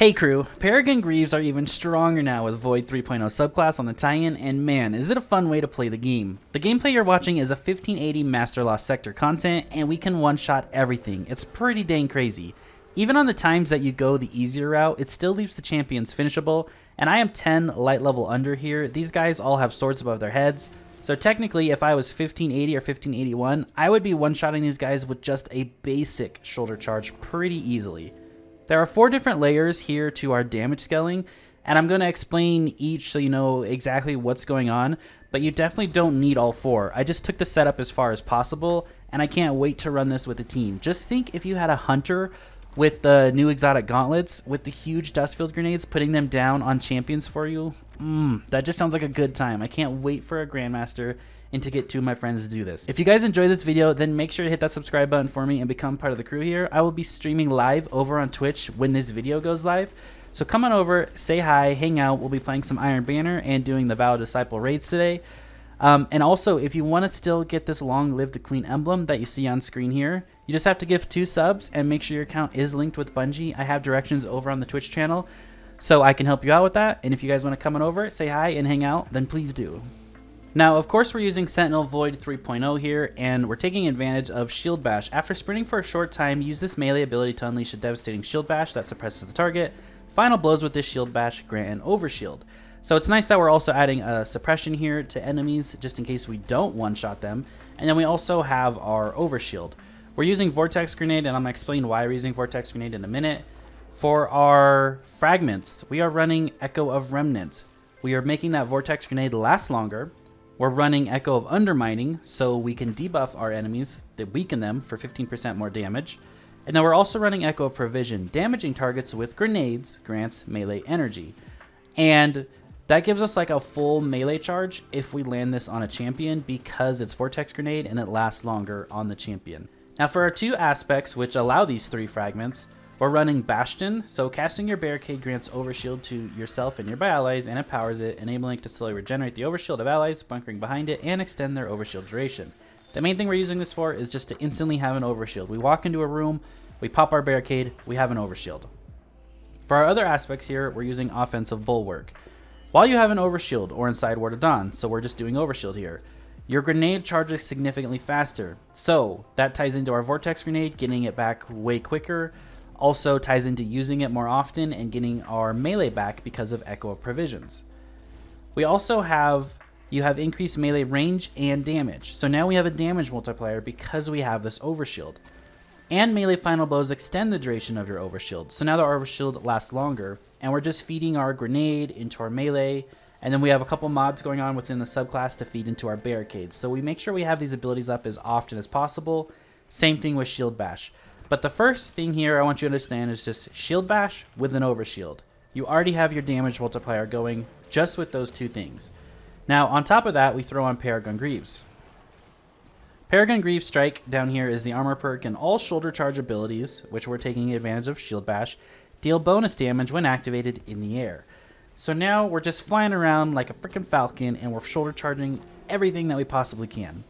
Hey crew, Peregrine Greaves are even stronger now with Void 3.0 subclass on the tie-in, and man, is it a fun way to play the game. The gameplay you're watching is a 1580 Master Lost Sector content, and we can one-shot everything. It's pretty dang crazy. Even on the times that you go the easier route, it still leaves the champions finishable, and I am 10 light level under here. These guys all have swords above their heads, so technically if I was 1580 or 1581, I would be one-shotting these guys with just a basic shoulder charge pretty easily. There are 4 different layers here to our damage scaling, and I'm going to explain each so you know exactly what's going on, but you definitely don't need all 4. I just took the setup as far as possible, and I can't wait to run this with the team. Just think if you had a hunter with the new exotic gauntlets, with the huge dustfield grenades, putting them down on champions for you. That just sounds like a good time. I can't wait for a Grandmaster and to get 2 of my friends to do this. If you guys enjoyed this video, then make sure to hit that subscribe button for me and become part of the crew here. I will be streaming live over on Twitch when this video goes live. So come on over, say hi, hang out. We'll be playing some Iron Banner and doing the Vow Disciple raids today. And also, if you want to still get this Long Live the Queen emblem that you see on screen here, you just have to give 2 subs and make sure your account is linked with Bungie. I have directions over on the Twitch channel, so I can help you out with that. And if you guys want to come on over, say hi, and hang out, then please do. Now, of course, we're using Sentinel Void 3.0 here, and we're taking advantage of Shield Bash. After sprinting for a short time, use this melee ability to unleash a devastating Shield Bash that suppresses the target. Final blows with this Shield Bash grant an Overshield. So it's nice that we're also adding a suppression here to enemies, just in case we don't one-shot them. And then we also have our Overshield. We're using Vortex Grenade, and I'm going to explain why we're using Vortex Grenade in a minute. For our fragments, we are running Echo of Remnant. We are making that Vortex Grenade last longer. We're running Echo of Undermining, so we can debuff our enemies that weaken them for 15% more damage. And then we're also running Echo of Provision. Damaging targets with grenades grants melee energy. And that gives us like a full melee charge if we land this on a champion because it's Vortex Grenade and it lasts longer on the champion. Now for our 2 aspects which allow these 3 fragments, we're running Bastion, so casting your barricade grants Overshield to yourself and nearby allies and empowers it, enabling it to slowly regenerate the Overshield of allies bunkering behind it and extend their Overshield duration. The main thing we're using this for is just to instantly have an Overshield. We walk into a room, we pop our barricade, we have an Overshield. For our other aspects here, we're using Offensive Bulwark. While you have an Overshield or inside Ward of Dawn, so we're just doing Overshield here, your grenade charges significantly faster. So that ties into our Vortex Grenade, getting it back way quicker. Also ties into using it more often and getting our melee back because of Echo of Provisions. We also have, you have increased melee range and damage. So now we have a damage multiplier because we have this Overshield. And melee final blows extend the duration of your Overshield. So now the Overshield lasts longer, and we're just feeding our grenade into our melee. And then we have a couple mods going on within the subclass to feed into our barricades. So we make sure we have these abilities up as often as possible. Same thing with Shield Bash. But the first thing here I want you to understand is just Shield Bash with an Overshield. You already have your damage multiplier going just with those 2 things. Now on top of that, we throw on Peregrine Greaves. Peregrine Greaves Strike down here is the armor perk, and all shoulder charge abilities, which we're taking advantage of Shield Bash, deal bonus damage when activated in the air. So now we're just flying around like a freaking falcon, and we're shoulder charging everything that we possibly can.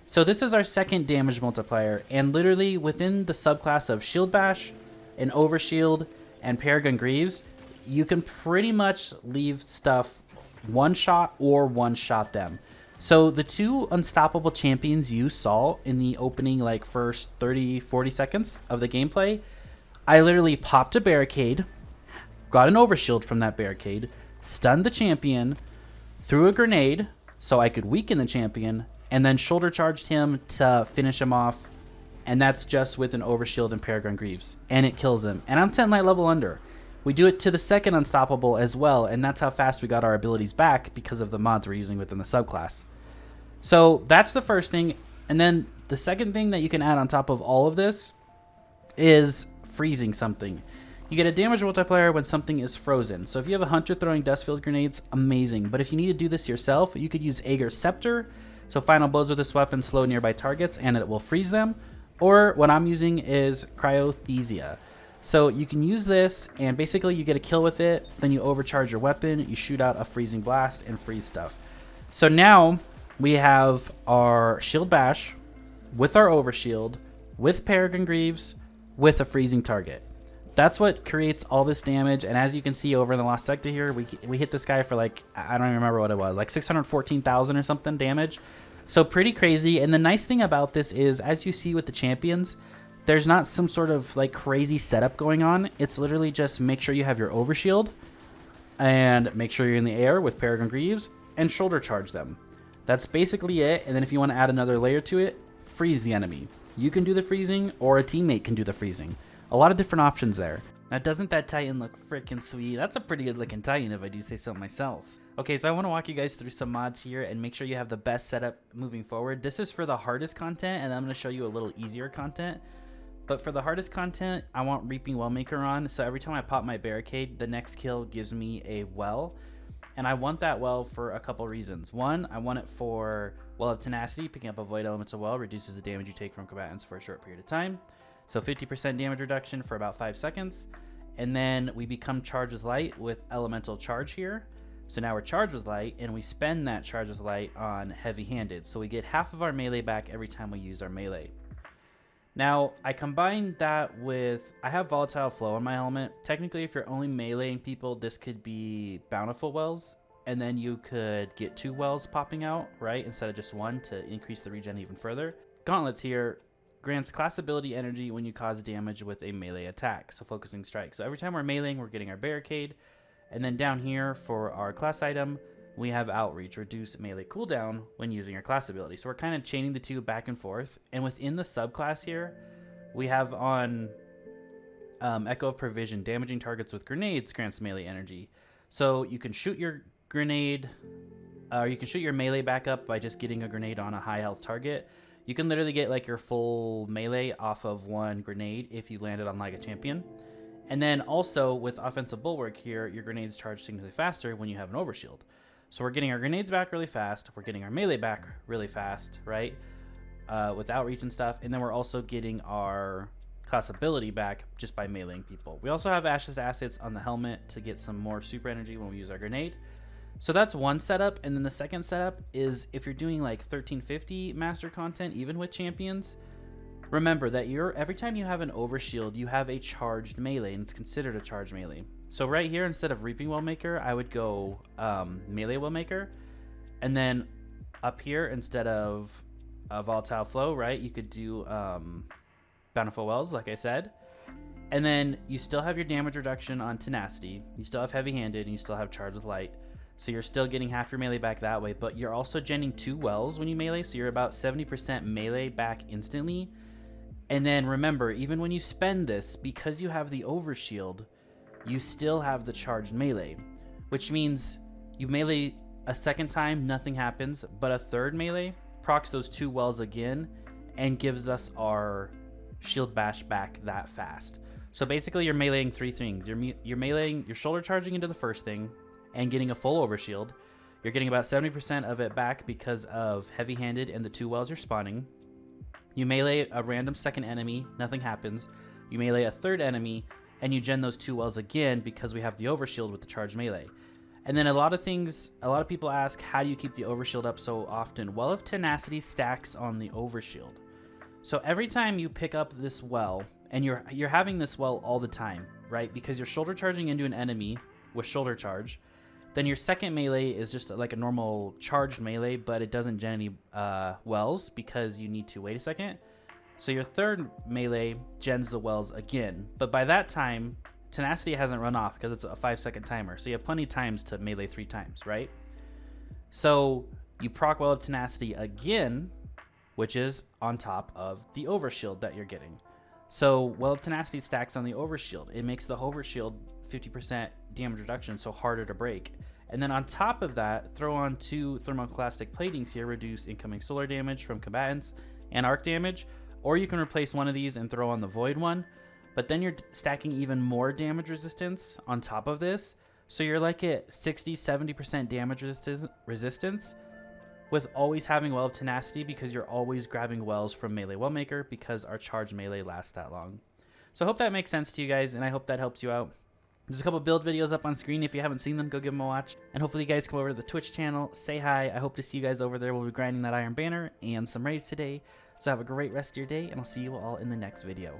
So this is our second damage multiplier, and literally within the subclass of Shield Bash, and Overshield, and Peregrine Greaves, you can pretty much leave stuff one-shot or one-shot them. So the 2 unstoppable champions you saw in the opening like first 30-40 seconds of the gameplay, I literally popped a barricade, got an Overshield from that barricade, stunned the champion, threw a grenade so I could weaken the champion, and then shoulder charged him to finish him off, and that's just with an Overshield and Peregrine Greaves, and it kills him. And I'm 10 light level under. We do it to the second unstoppable as well, and that's how fast we got our abilities back because of the mods we're using within the subclass. So that's the first thing, and then the second thing that you can add on top of all of this is freezing something. You get a damage multiplier when something is frozen. So if you have a hunter throwing dustfield grenades, amazing. But if you need to do this yourself, you could use Aegir's Scepter. So final blows with this weapon slow nearby targets and it will freeze them. Or what I'm using is Cryothesia. So you can use this and basically you get a kill with it, then you overcharge your weapon, you shoot out a freezing blast and freeze stuff. So now we have our Shield Bash with our Overshield, with Peregrine Greaves, with a freezing target. That's what creates all this damage. And as you can see over in the Lost Sector here, we hit this guy for like, I don't even remember what it was, like 614,000 or something damage. So pretty crazy. And the nice thing about this is, as you see with the champions, there's not some sort of like crazy setup going on. It's literally just make sure you have your overshield and make sure you're in the air with Peregrine Greaves and shoulder charge them. That's basically it. And then if you want to add another layer to it, freeze the enemy. You can do the freezing, or a teammate can do the freezing. A lot of different options there. Now, doesn't that Titan look freaking sweet? That's a pretty good looking Titan if I do say so myself. Okay, so I want to walk you guys through some mods here and make sure you have the best setup moving forward. This is for the hardest content, and I'm going to show you a little easier content. But for the hardest content, I want Reaping Wellmaker on, so every time I pop my barricade, the next kill gives me a well. And I want that well for a couple reasons. One, I want it for Well of Tenacity. Picking up a Void Elemental Well reduces the damage you take from combatants for a short period of time. So 50% damage reduction for about 5 seconds. And then we become Charged with Light with Elemental Charge here. So now we're Charged with Light, and we spend that Charged with Light on Heavy Handed. So we get half of our melee back every time we use our melee. Now, I combined that with, I have Volatile Flow on my helmet. Technically, if you're only meleeing people, this could be Bountiful Wells, and then you could get 2 wells popping out, right, instead of just 1 to increase the regen even further. Gauntlets here grants class ability energy when you cause damage with a melee attack, so Focusing Strike. So every time we're meleeing, we're getting our barricade, and then down here for our class item, we have Outreach, reduce melee cooldown when using our class ability. So we're kind of chaining the two back and forth. And within the subclass here, we have on Echo of Provision, damaging targets with grenades grants melee energy. So you can shoot your grenade, or you can shoot your melee back up by just getting a grenade on a high health target. You can literally get like your full melee off of 1 grenade if you landed on like a champion. And then also with Offensive Bulwark here, your grenades charge significantly faster when you have an overshield. So we're getting our grenades back really fast. We're getting our melee back really fast, right? With Outreach and stuff. And then we're also getting our class ability back just by meleeing people. We also have Ashes Assets on the helmet to get some more super energy when we use our grenade. So that's one setup. And then the second setup is if you're doing like 1350 master content, even with champions, remember that every time you have an overshield, you have a charged melee, and it's considered a charged melee. So right here, instead of Reaping Wellmaker, I would go Melee Wellmaker. And then up here, instead of Volatile Flow, right, you could do Bountiful Wells, like I said. And then you still have your damage reduction on Tenacity. You still have Heavy Handed, and you still have Charged with Light. So you're still getting half your melee back that way, but you're also genning 2 wells when you melee, so you're about 70% melee back instantly. And then remember, even when you spend this, because you have the overshield, you still have the charged melee, which means you melee a second time, nothing happens, but a third melee procs those 2 wells again and gives us our shield bash back that fast. So basically you're meleeing 3 things. You're meleeing, you're shoulder charging into the first thing and getting a full overshield. You're getting about 70% of it back because of Heavy Handed and the 2 wells you're spawning. You melee a random second enemy, nothing happens. You melee a third enemy, and you gen those 2 wells again because we have the overshield with the charged melee. And then a lot of people ask, how do you keep the overshield up so often? Well of Tenacity stacks on the overshield. So every time you pick up this well, and you're having this well all the time, right? Because you're shoulder charging into an enemy with shoulder charge, then your second melee is just like a normal charged melee, but it doesn't gen any wells because you need to wait a second. So your third melee gens the wells again, but by that time, Tenacity hasn't run off because it's a 5-second timer. So you have plenty of times to melee 3 times, right? So you proc Well of Tenacity again, which is on top of the overshield that you're getting. So Well of Tenacity stacks on the overshield. It makes the overshield 50% damage reduction, so harder to break. And then on top of that, throw on 2 thermoclastic platings here, reduce incoming solar damage from combatants and arc damage. Or you can replace one of these and throw on the void one, but then you're stacking even more damage resistance on top of this. So you're like at 60-70% damage resistance with always having Well of Tenacity because you're always grabbing wells from Melee Wellmaker because our charged melee lasts that long. So I hope that makes sense to you guys, and I hope that helps you out. There's a couple build videos up on screen. If you haven't seen them, go give them a watch. And hopefully you guys come over to the Twitch channel, say hi. I hope to see you guys over there. We'll be grinding that Iron Banner and some raids today. So have a great rest of your day, and I'll see you all in the next video.